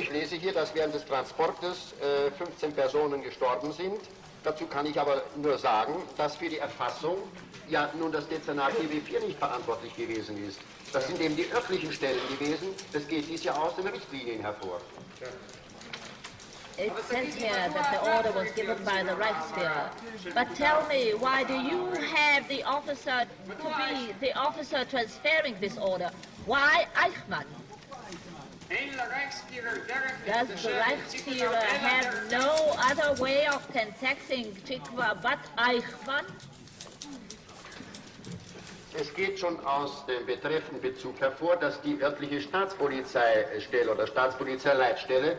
ich lese hier, dass während des Transportes 15 Personen gestorben sind. Dazu kann ich aber nur sagen, dass für die Erfassung ja nun das Dezernat GW4 nicht verantwortlich gewesen ist. Das sind eben die örtlichen Stellen gewesen. Das geht dies ja aus den Richtlinien hervor. It says here that the order was given by the Reichsführer. But tell me, why do you have the officer to be the officer transferring this order? Why Eichmann? Does the Reichsführer have no other way of contacting Chikwa but Eichmann? Es geht schon aus dem betreffenden Bezug hervor, dass die örtliche Staatspolizeistelle oder Staatspolizeileitstelle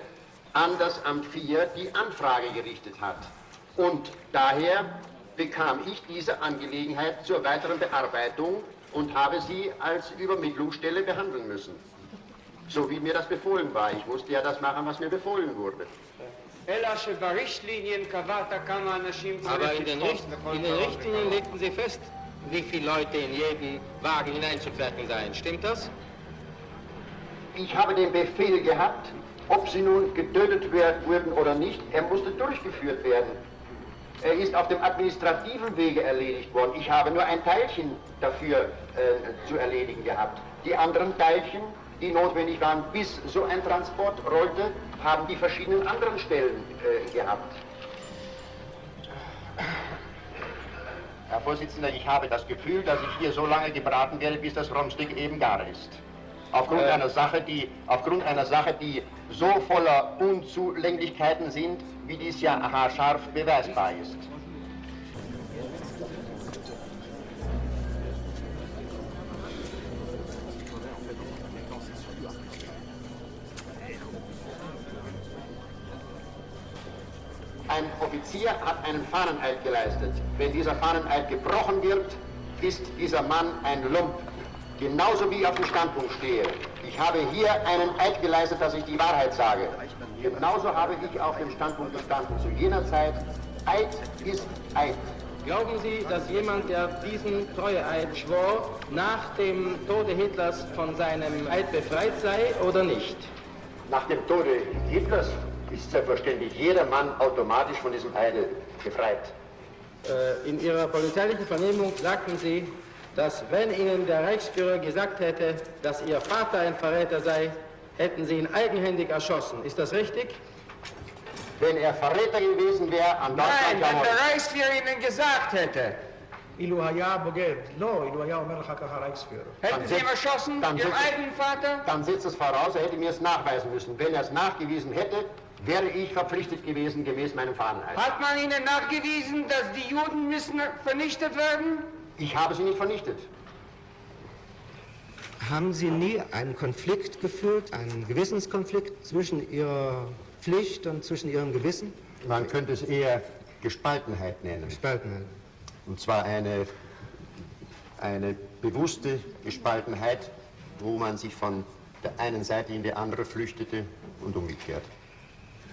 an das Amt 4 die Anfrage gerichtet hat. Und daher bekam ich diese Angelegenheit zur weiteren Bearbeitung und habe sie als Übermittlungsstelle behandeln müssen. So wie mir das befohlen war. Ich musste ja das machen, was mir befohlen wurde. Aber in den Richtlinien legten Sie fest, wie viele Leute in jeden Wagen hineinzupferchen seien. Stimmt das? Ich habe den Befehl gehabt, ob sie nun getötet wurden oder nicht, er musste durchgeführt werden. Er ist auf dem administrativen Wege erledigt worden. Ich habe nur ein Teilchen dafür zu erledigen gehabt. Die anderen Teilchen, die notwendig waren, bis so ein Transport rollte, haben die verschiedenen anderen Stellen gehabt. Herr Vorsitzender, ich habe das Gefühl, dass ich hier so lange gebraten werde, bis das Romstück eben gar ist. Aufgrund einer Sache, die so voller Unzulänglichkeiten sind, wie dies ja haarscharf beweisbar ist. Ein Offizier hat einen Fahneneid geleistet. Wenn dieser Fahneneid gebrochen wird, ist dieser Mann ein Lump. Genauso wie ich auf dem Standpunkt stehe. Ich habe hier einen Eid geleistet, dass ich die Wahrheit sage. Genauso habe ich auf dem Standpunkt gestanden. Zu jener Zeit, Eid ist Eid. Glauben Sie, dass jemand, der diesen Treueeid schwor, nach dem Tode Hitlers von seinem Eid befreit sei oder nicht? Nach dem Tode Hitlers ist selbstverständlich jeder Mann automatisch von diesem Eide befreit. In Ihrer polizeilichen Vernehmung sagten Sie, dass wenn Ihnen der Reichsführer gesagt hätte, dass Ihr Vater ein Verräter sei, hätten Sie ihn eigenhändig erschossen. Ist das richtig? Wenn er Verräter gewesen wäre, an Deutschland... Nein, wenn der Reichsführer Ihnen gesagt hätte. Hätten Sie ihn erschossen, Ihren eigenen Vater? Dann setzt es voraus, er hätte mir es nachweisen müssen. Wenn er es nachgewiesen hätte, wäre ich verpflichtet gewesen, gemäß meinem Fahneneid. Hat man Ihnen nachgewiesen, dass die Juden müssen vernichtet werden? Ich habe sie nicht vernichtet. Haben Sie nie einen Konflikt gefühlt, einen Gewissenskonflikt zwischen Ihrer Pflicht und zwischen Ihrem Gewissen? Man könnte es eher Gespaltenheit nennen. Gespaltenheit. Und zwar eine bewusste Gespaltenheit, wo man sich von der einen Seite in die andere flüchtete und umgekehrt.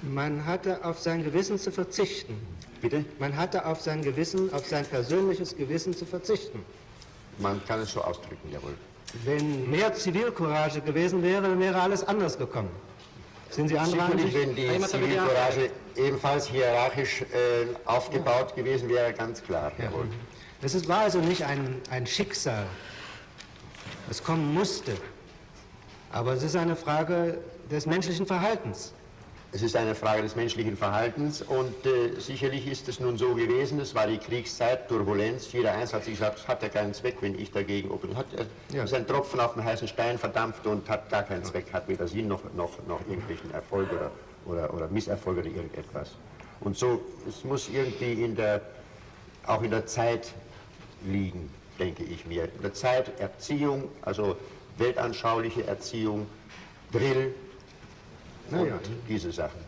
Man hatte auf sein Gewissen zu verzichten. Bitte? Man hatte auf sein Gewissen, auf sein persönliches Gewissen zu verzichten. Man kann es so ausdrücken, jawohl. Wenn mehr Zivilcourage gewesen wäre, dann wäre alles anders gekommen. Sind Sie anderer Ansicht? Wenn die Zivilcourage ebenfalls hierarchisch aufgebaut gewesen wäre, ganz klar, jawohl. Es war also nicht ein Schicksal, das kommen musste, aber es ist eine Frage des menschlichen Verhaltens. Es ist eine Frage des menschlichen Verhaltens und sicherlich ist es nun so gewesen, es war die Kriegszeit, Turbulenz, jeder Eins hat sich gesagt, es hat ja keinen Zweck, wenn ich dagegen ist ein Tropfen auf den heißen Stein verdampft und hat gar keinen Zweck, hat weder Sinn noch irgendwelchen Erfolg oder Misserfolg oder irgendetwas. Und so, es muss irgendwie auch in der Zeit liegen, denke ich mir. In der Zeit Erziehung, also weltanschauliche Erziehung, Drill, und diese Sachen.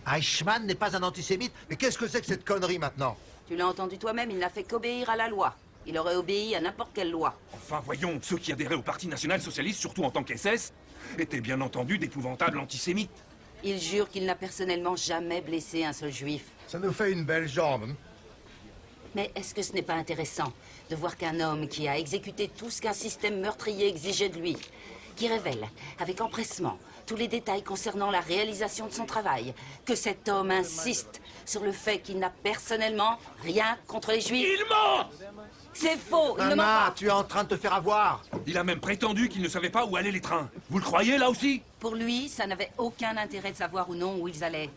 Eichmann n'est pas un antisémite, mais qu'est-ce que c'est que cette connerie maintenant? Tu l'as entendu toi-même, il n'a fait qu'obéir à la loi. Il aurait obéi à n'importe quelle loi. Enfin, voyons, ceux qui adhéraient au Parti national-socialiste, surtout en tant qu'SS, étaient bien entendu d'épouvantables antisémites. Il jure qu'il n'a personnellement jamais blessé un seul juif. Ça nous fait une belle jambe. Mais est-ce que ce n'est pas intéressant de voir qu'un homme qui a exécuté tout ce qu'un système meurtrier exigeait de lui, qui révèle avec empressement tous les détails concernant la réalisation de son travail, que cet homme insiste sur le fait qu'il n'a personnellement rien contre les Juifs? Il ment! C'est faux, il ne ment pas. Tu es en train de te faire avoir. Il a même prétendu qu'il ne savait pas où allaient les trains. Vous le croyez, là aussi? Pour lui, ça n'avait aucun intérêt de savoir ou non où ils allaient.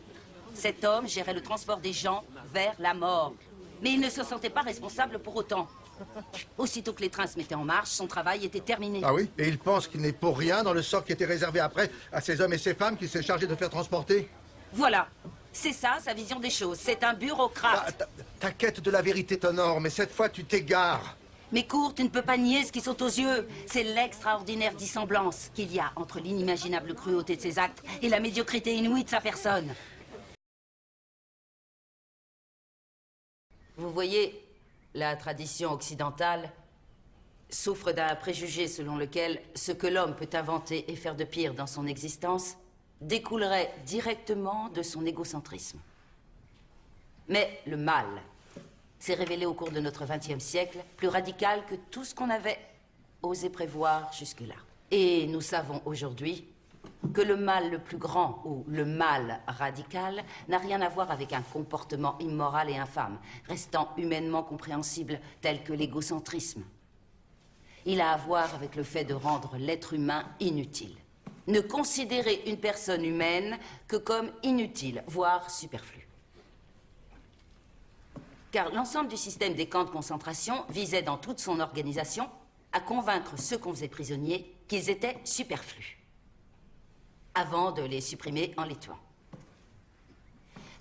Cet homme gérait le transport des gens vers la mort. Mais il ne se sentait pas responsable pour autant. Aussitôt que les trains se mettaient en marche, son travail était terminé. Ah oui? Et il pense qu'il n'est pour rien dans le sort qui était réservé après à ces hommes et ces femmes qu'il s'est chargé de faire transporter? Voilà. C'est ça, sa vision des choses. C'est un bureaucrate. Ta quête de la vérité t'honore, mais cette fois, tu t'égares. Mais Kurt, tu ne peux pas nier ce qui saute aux yeux. C'est l'extraordinaire dissemblance qu'il y a entre l'inimaginable cruauté de ses actes et la médiocrité inouïe de sa personne. Vous voyez, la tradition occidentale souffre d'un préjugé selon lequel ce que l'homme peut inventer et faire de pire dans son existence découlerait directement de son égocentrisme. Mais le mal s'est révélé au cours de notre XXe siècle plus radical que tout ce qu'on avait osé prévoir jusque-là. Et nous savons aujourd'hui que le mal le plus grand, ou le mal radical, n'a rien à voir avec un comportement immoral et infâme, restant humainement compréhensible, tel que l'égocentrisme. Il a à voir avec le fait de rendre l'être humain inutile. Ne considérer une personne humaine que comme inutile, voire superflue. Car l'ensemble du système des camps de concentration visait dans toute son organisation à convaincre ceux qu'on faisait prisonniers qu'ils étaient superflus, avant de les supprimer en les tuant.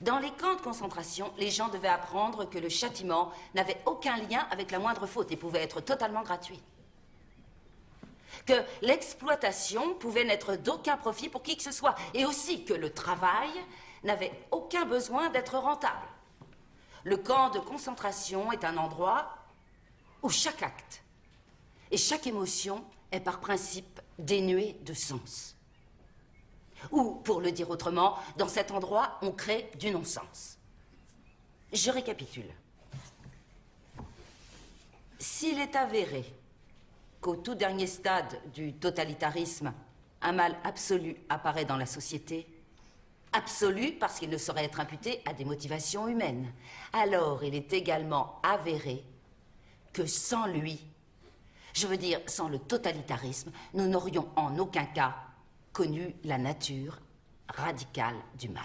Dans les camps de concentration, les gens devaient apprendre que le châtiment n'avait aucun lien avec la moindre faute et pouvait être totalement gratuit. Que l'exploitation pouvait n'être d'aucun profit pour qui que ce soit, et aussi que le travail n'avait aucun besoin d'être rentable. Le camp de concentration est un endroit où chaque acte et chaque émotion est par principe dénué de sens. Ou, pour le dire autrement, dans cet endroit, on crée du non-sens. Je récapitule. S'il est avéré qu'au tout dernier stade du totalitarisme, un mal absolu apparaît dans la société, absolu parce qu'il ne saurait être imputé à des motivations humaines, alors il est également avéré que sans lui, je veux dire sans le totalitarisme, nous n'aurions en aucun cas connu la nature radicale du mal.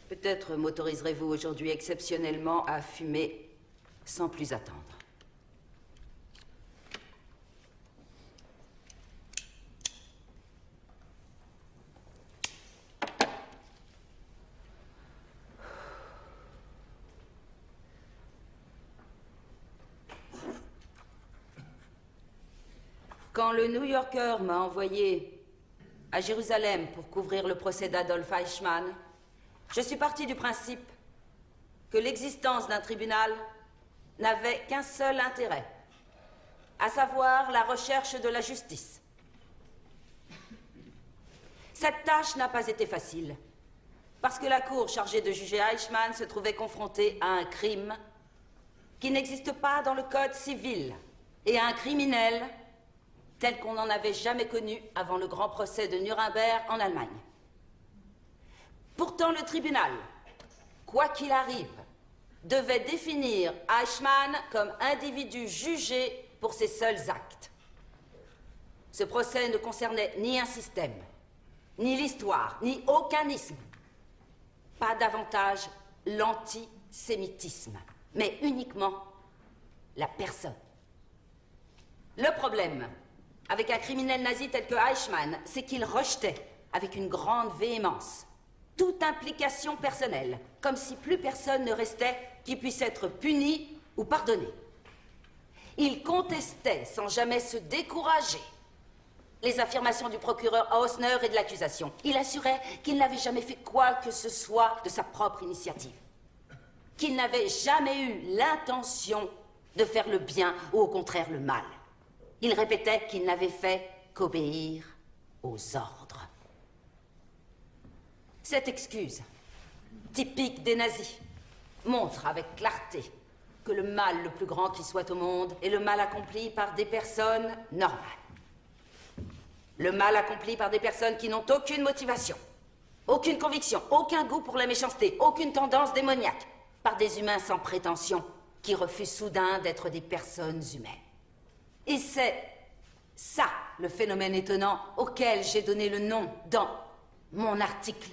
Peut-être m'autoriserez-vous aujourd'hui exceptionnellement à fumer sans plus attendre. Quand le New Yorker m'a envoyé à Jérusalem pour couvrir le procès d'Adolf Eichmann, je suis parti du principe que l'existence d'un tribunal n'avait qu'un seul intérêt, à savoir la recherche de la justice. Cette tâche n'a pas été facile, parce que la cour chargée de juger Eichmann se trouvait confrontée à un crime qui n'existe pas dans le code civil, et à un criminel tel qu'on n'en avait jamais connu avant le grand procès de Nuremberg en Allemagne. Pourtant, le tribunal, quoi qu'il arrive, devait définir Eichmann comme individu jugé pour ses seuls actes. Ce procès ne concernait ni un système, ni l'histoire, ni aucun isme. Pas davantage l'antisémitisme, mais uniquement la personne. Le problème avec un criminel nazi tel que Eichmann, c'est qu'il rejetait avec une grande véhémence toute implication personnelle, comme si plus personne ne restait qui puisse être puni ou pardonné. Il contestait sans jamais se décourager les affirmations du procureur Hausner et de l'accusation. Il assurait qu'il n'avait jamais fait quoi que ce soit de sa propre initiative. Qu'il n'avait jamais eu l'intention de faire le bien ou au contraire le mal. Il répétait qu'il n'avait fait qu'obéir aux ordres. Cette excuse, typique des nazis, montre avec clarté que le mal le plus grand qui soit au monde est le mal accompli par des personnes normales. Le mal accompli par des personnes qui n'ont aucune motivation, aucune conviction, aucun goût pour la méchanceté, aucune tendance démoniaque, par des humains sans prétention qui refusent soudain d'être des personnes humaines. Et c'est ça le phénomène étonnant auquel j'ai donné le nom dans mon article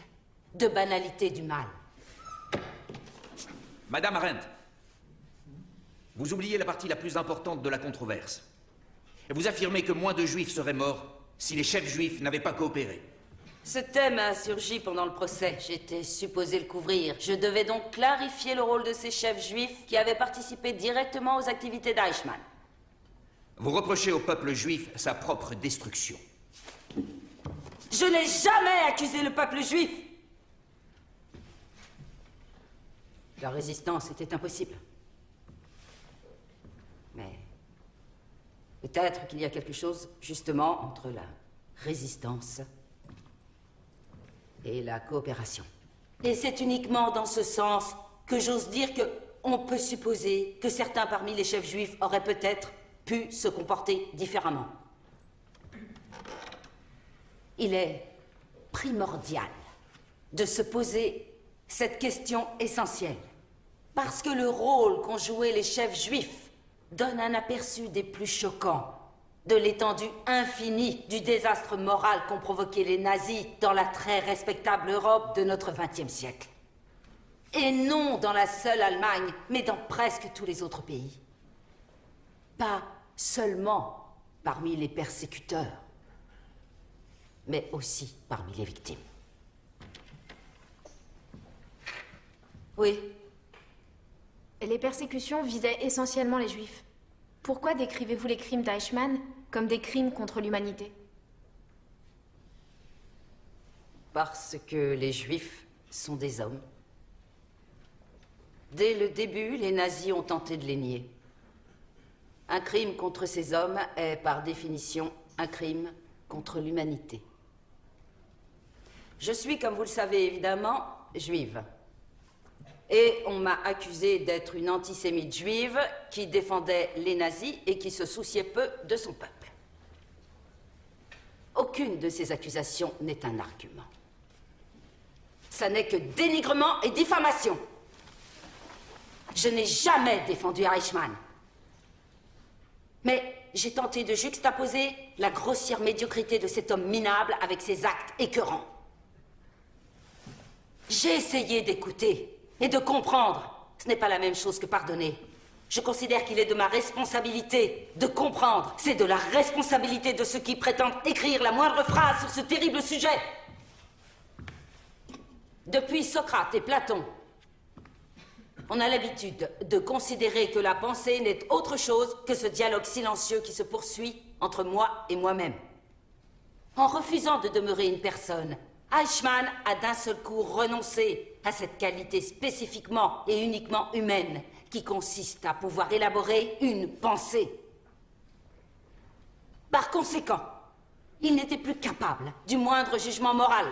de banalité du mal. Madame Arendt, vous oubliez la partie la plus importante de la controverse. Vous affirmez que moins de juifs seraient morts si les chefs juifs n'avaient pas coopéré. Ce thème a surgi pendant le procès. J'étais supposé le couvrir. Je devais donc clarifier le rôle de ces chefs juifs qui avaient participé directement aux activités d'Eichmann. Vous reprochez au peuple juif sa propre destruction. Je n'ai jamais accusé le peuple juif. La résistance était impossible. Mais peut-être qu'il y a quelque chose, justement, entre la résistance et la coopération. Et c'est uniquement dans ce sens que j'ose dire qu'on peut supposer que certains parmi les chefs juifs auraient peut-être pu se comporter différemment. Il est primordial de se poser cette question essentielle, parce que le rôle qu'ont joué les chefs juifs donne un aperçu des plus choquants de l'étendue infinie du désastre moral qu'ont provoqué les nazis dans la très respectable Europe de notre XXe siècle. Et non dans la seule Allemagne, mais dans presque tous les autres pays. Pas seulement parmi les persécuteurs, mais aussi parmi les victimes. Oui. Les persécutions visaient essentiellement les Juifs. Pourquoi décrivez-vous les crimes d'Eichmann comme des crimes contre l'humanité? Parce que les Juifs sont des hommes. Dès le début, les nazis ont tenté de les nier. Un crime contre ces hommes est, par définition, un crime contre l'humanité. Je suis, comme vous le savez évidemment, juive. Et on m'a accusée d'être une antisémite juive qui défendait les nazis et qui se souciait peu de son peuple. Aucune de ces accusations n'est un argument. Ça n'est que dénigrement et diffamation. Je n'ai jamais défendu Eichmann. Mais j'ai tenté de juxtaposer la grossière médiocrité de cet homme minable avec ses actes écœurants. J'ai essayé d'écouter et de comprendre. Ce n'est pas la même chose que pardonner. Je considère qu'il est de ma responsabilité de comprendre. C'est de la responsabilité de ceux qui prétendent écrire la moindre phrase sur ce terrible sujet. Depuis Socrate et Platon, on a l'habitude de considérer que la pensée n'est autre chose que ce dialogue silencieux qui se poursuit entre moi et moi-même. En refusant de demeurer une personne, Eichmann a d'un seul coup renoncé à cette qualité spécifiquement et uniquement humaine qui consiste à pouvoir élaborer une pensée. Par conséquent, il n'était plus capable du moindre jugement moral.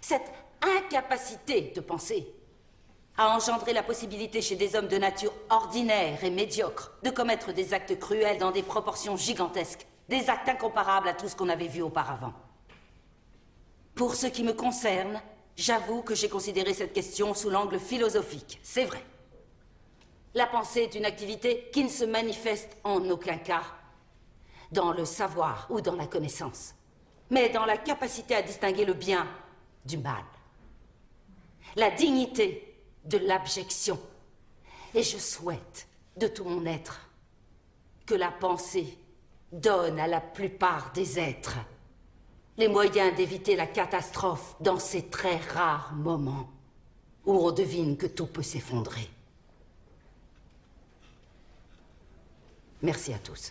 Cette incapacité de penser a engendré la possibilité chez des hommes de nature ordinaire et médiocre de commettre des actes cruels dans des proportions gigantesques, des actes incomparables à tout ce qu'on avait vu auparavant. Pour ce qui me concerne, j'avoue que j'ai considéré cette question sous l'angle philosophique, c'est vrai. La pensée est une activité qui ne se manifeste en aucun cas dans le savoir ou dans la connaissance, mais dans la capacité à distinguer le bien du mal, la dignité de l'abjection. Et je souhaite de tout mon être que la pensée donne à la plupart des êtres les moyens d'éviter la catastrophe dans ces très rares moments où on devine que tout peut s'effondrer. Merci à tous.